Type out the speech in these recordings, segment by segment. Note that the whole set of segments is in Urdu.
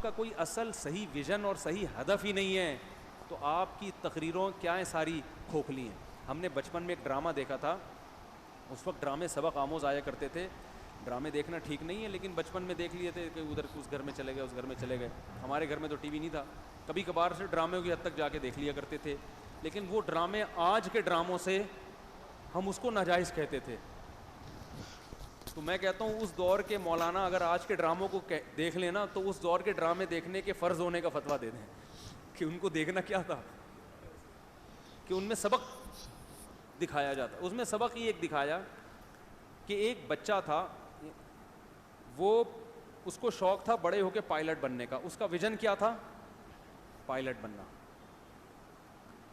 کا کوئی اصل صحیح ویژن اور صحیح ہدف ہی نہیں ہے تو آپ کی تقریروں کیا ہیں ساری کھوکھلی ہیں. ہم نے بچپن میں ایک ڈرامہ دیکھا تھا, اس وقت ڈرامے سبق آموز آیا کرتے تھے. ڈرامے دیکھنا ٹھیک نہیں ہے لیکن بچپن میں دیکھ لیے تھے کہ ادھر اس گھر میں چلے گئے, اس گھر میں چلے گئے. ہمارے گھر میں تو ٹی وی نہیں تھا, کبھی کبھار سے ڈراموں کی حد تک جا کے دیکھ لیا کرتے تھے. لیکن وہ ڈرامے آج کے ڈراموں سے ہم اس کو ناجائز کہتے تھے. تو میں کہتا ہوں اس دور کے مولانا اگر آج کے ڈراموں کو دیکھ لینا تو اس دور کے ڈرامے دیکھنے کے فرض ہونے کا فتویٰ دے دیں کہ ان کو دیکھنا کیا تھا, کہ ان میں سبق دکھایا جاتا. اس میں سبق ہی ایک دکھایا کہ ایک بچہ تھا, وہ اس کو شوق تھا بڑے ہو کے پائلٹ بننے کا. اس کا ویژن کیا تھا؟ پائلٹ بننا.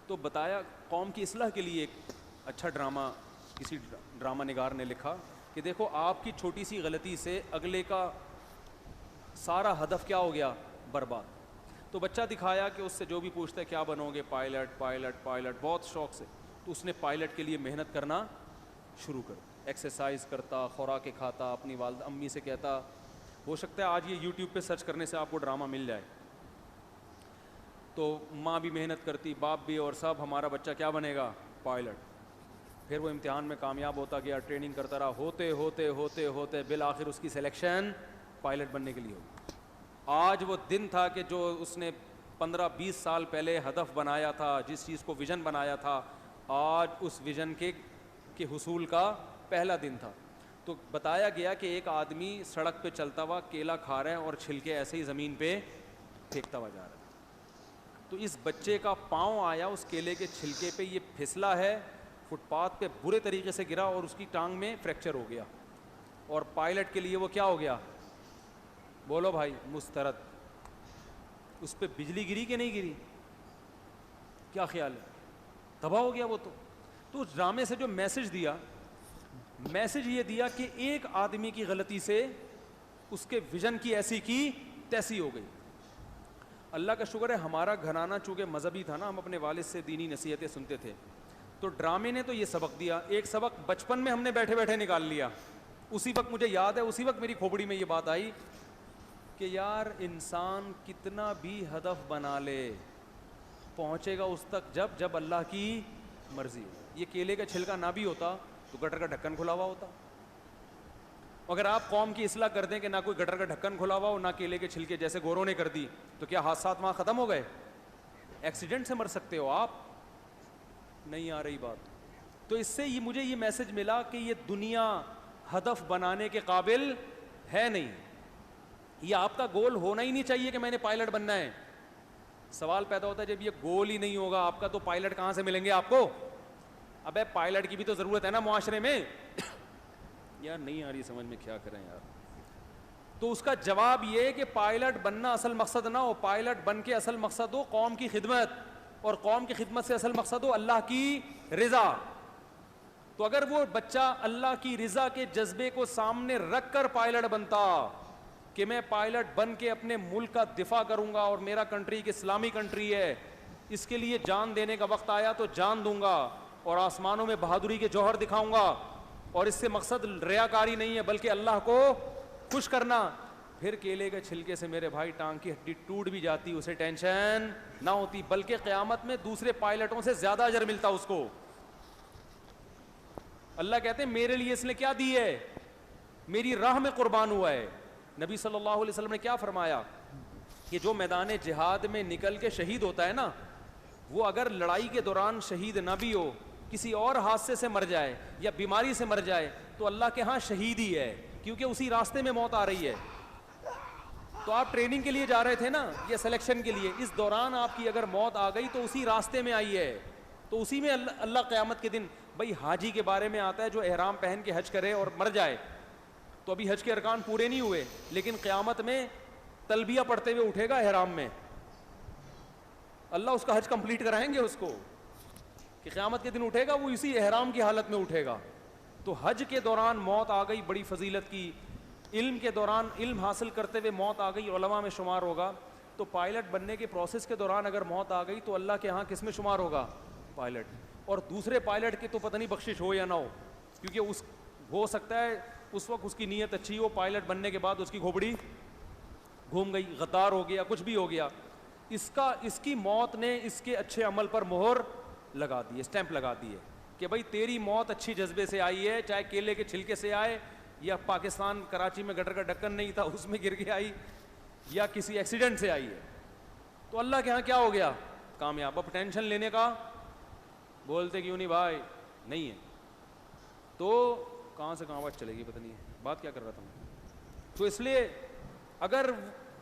تو بتایا قوم کی اصلاح کے لیے ایک اچھا ڈرامہ کسی ڈرامہ نگار نے لکھا کہ دیکھو آپ کی چھوٹی سی غلطی سے اگلے کا سارا ہدف کیا ہو گیا؟ برباد. تو بچہ دکھایا کہ اس سے جو بھی پوچھتا ہے کیا بنو گے؟ پائلٹ پائلٹ پائلٹ, بہت شوق سے. تو اس نے پائلٹ کے لیے محنت کرنا شروع کر, ایکسرسائز کرتا, خوراکیں کھاتا, اپنی والدہ امی سے کہتا. ہو سکتا ہے آج یہ یوٹیوب پہ سرچ کرنے سے آپ کو ڈرامہ مل جائے. تو ماں بھی محنت کرتی, باپ بھی, اور سب ہمارا بچہ کیا بنے گا؟ پائلٹ. پھر وہ امتحان میں کامیاب ہوتا گیا, ٹریننگ کرتا رہا, ہوتے ہوتے ہوتے ہوتے بالآخر اس کی سلیکشن پائلٹ بننے کے لیے ہوئی. آج وہ دن تھا کہ جو اس نے 15-20 سال پہلے ہدف بنایا تھا, جس چیز کو ویژن بنایا تھا, آج اس ویژن کے حصول کا پہلا دن تھا. تو بتایا گیا کہ ایک آدمی سڑک پہ چلتا ہوا کیلا کھا رہا ہے اور چھلکے ایسے ہی زمین پہ پھینکتا ہوا جا رہا ہے. تو اس بچے کا پاؤں آیا اس کیلے کے چھلکے پہ, یہ پھسلا ہے, فٹ پاتھ پہ برے طریقے سے گرا اور اس کی ٹانگ میں فریکچر ہو گیا. اور پائلٹ کے لیے وہ کیا ہو گیا؟ بولو بھائی, مسترد. اس پہ بجلی گری کہ نہیں گری؟ کیا خیال ہے؟ تباہ ہو گیا وہ. تو اس ڈرامے سے جو میسج دیا, میسج یہ دیا کہ ایک آدمی کی غلطی سے اس کے ویژن کی ایسی کی تیسی ہو گئی. اللہ کا شکر ہے ہمارا گھرانہ چونکہ مذہبی تھا نا, ہم اپنے والد سے دینی نصیحتیں سنتے تھے. تو ڈرامے نے تو یہ سبق دیا. ایک سبق بچپن میں ہم نے بیٹھے بیٹھے نکال لیا. اسی وقت مجھے یاد ہے, اسی وقت میری کھوپڑی میں یہ بات آئی کہ یار انسان کتنا بھی ہدف بنا لے پہنچے گا اس تک جب اللہ کی مرضی ہو. یہ کیلے کا چھلکا نہ بھی ہوتا تو گٹر کا ڈھکن کھلا ہوا ہوتا. اگر آپ قوم کی اصلاح کر دیں کہ نہ کوئی گٹر کا ڈھکن کھلا ہوا ہو نہ کیلے کے چھلکے جیسے گوروں نے کر دی, تو کیا حادثات وہاں ختم ہو گئے؟ ایکسیڈنٹ سے مر سکتے ہو آپ. نہیں آ رہی بات. تو اس سے مجھے یہ میسج ملا کہ یہ دنیا ہدف بنانے کے قابل ہے نہیں. یہ آپ کا گول ہونا ہی نہیں چاہیے کہ میں نے پائلٹ بننا ہے. سوال پیدا ہوتا ہے جب یہ گول ہی نہیں ہوگا آپ کا تو پائلٹ کہاں سے ملیں گے آپ کو؟ ابے پائلٹ کی بھی تو ضرورت ہے نا معاشرے میں. یار نہیں آ رہی سمجھ میں, کیا کریں یار. تو اس کا جواب یہ کہ پائلٹ بننا اصل مقصد نہ ہو, پائلٹ بن کے اصل مقصد ہو قوم کی خدمت, اور قوم کی خدمت سے اصل مقصد ہو اللہ کی رضا. تو اگر وہ بچہ اللہ کی رضا کے جذبے کو سامنے رکھ کر پائلٹ بنتا کہ میں پائلٹ بن کے اپنے ملک کا دفاع کروں گا اور میرا کنٹری ایک اسلامی کنٹری ہے, اس کے لیے جان دینے کا وقت آیا تو جان دوں گا اور آسمانوں میں بہادری کے جوہر دکھاؤں گا, اور اس سے مقصد ریاکاری نہیں ہے بلکہ اللہ کو خوش کرنا, پھر کیلے کے چھلکے سے میرے بھائی ٹانگ کی ہڈی ٹوٹ بھی جاتی اسے ٹینشن نہ ہوتی, بلکہ قیامت میں دوسرے پائلٹوں سے زیادہ اجر ملتا اس کو. اللہ کہتے ہیں میرے لیے اس نے کیا دی ہے؟ میری راہ میں قربان ہوا ہے. نبی صلی اللہ علیہ وسلم نے کیا فرمایا کہ جو میدان جہاد میں نکل کے شہید ہوتا ہے نا, وہ اگر لڑائی کے دوران شہید نہ بھی ہو, کسی اور حادثے سے مر جائے یا بیماری سے مر جائے تو اللہ کے ہاں شہید ہی ہے, کیونکہ اسی راستے میں موت آ رہی ہے. تو آپ ٹریننگ کے لیے جا رہے تھے نا یا سلیکشن کے لیے, اس دوران آپ کی اگر موت آ گئی تو اسی راستے میں آئی ہے, تو اسی میں اللہ قیامت کے دن. بھائی حاجی کے بارے میں آتا ہے جو احرام پہن کے حج کرے اور مر جائے, تو ابھی حج کے ارکان پورے نہیں ہوئے, لیکن قیامت میں تلبیہ پڑھتے ہوئے اٹھے گا احرام میں, اللہ اس کا حج کمپلیٹ کرائیں گے اس کو, کہ قیامت کے دن اٹھے گا وہ اسی احرام کی حالت میں اٹھے گا. تو حج کے دوران موت آ گئی بڑی فضیلت کی, علم کے دوران علم حاصل کرتے ہوئے موت آ گئی علماء میں شمار ہوگا. تو پائلٹ بننے کے پروسیس کے دوران اگر موت آ گئی تو اللہ کے ہاں کس میں شمار ہوگا؟ پائلٹ. اور دوسرے پائلٹ کی تو پتہ نہیں بخشش ہو یا نہ ہو, کیونکہ ہو سکتا ہے اس وقت اس کی نیت اچھی ہو, پائلٹ بننے کے بعد اس کی کھوپڑی گھوم گئی, غدار ہو گیا, کچھ بھی ہو گیا, اس کی موت نے اس کے اچھے عمل پر مہر لگا دی ہے, اسٹیمپ لگا دی ہے کہ بھائی تیری موت اچھی جذبے سے آئی ہے, چاہے کیلے کے چھلکے سے آئے, یا پاکستان کراچی میں گٹر کا ڈھکن نہیں تھا اس میں گر کے آئی, یا کسی ایکسیڈنٹ سے آئی ہے. تو اللہ کے ہاں کیا ہو گیا, کامیاب. اب ٹینشن لینے کا بولتے کیوں نہیں بھائی, نہیں ہے تو کہاں سے کہاں بات چلے گی, پتہ نہیں بات کیا کر رہا تھا میں. تو اس لیے اگر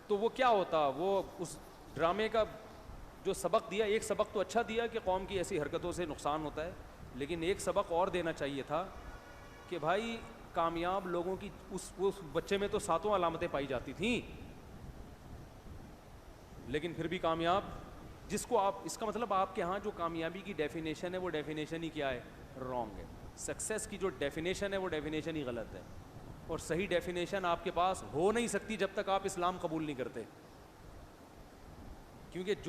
تو وہ کیا ہوتا, وہ اس ڈرامے کا جو سبق دیا, ایک سبق تو اچھا دیا کہ قوم کی ایسی حرکتوں سے نقصان ہوتا ہے, لیکن ایک سبق اور دینا چاہیے تھا کہ بھائی کامیاب لوگوں کی اس بچے میں تو 7 علامتیں پائی جاتی تھیں, لیکن پھر بھی کامیاب جس کو آپ, اس کا مطلب آپ کے ہاں جو کامیابی کی ڈیفینیشن ہے وہ ڈیفینیشن ہی کیا ہے, رانگ ہے. سکسیس کی جو ڈیفینیشن ہے وہ ڈیفینیشن ہی غلط ہے, اور صحیح ڈیفینیشن آپ کے پاس ہو نہیں سکتی جب تک آپ اسلام قبول نہیں کرتے, کیونکہ جو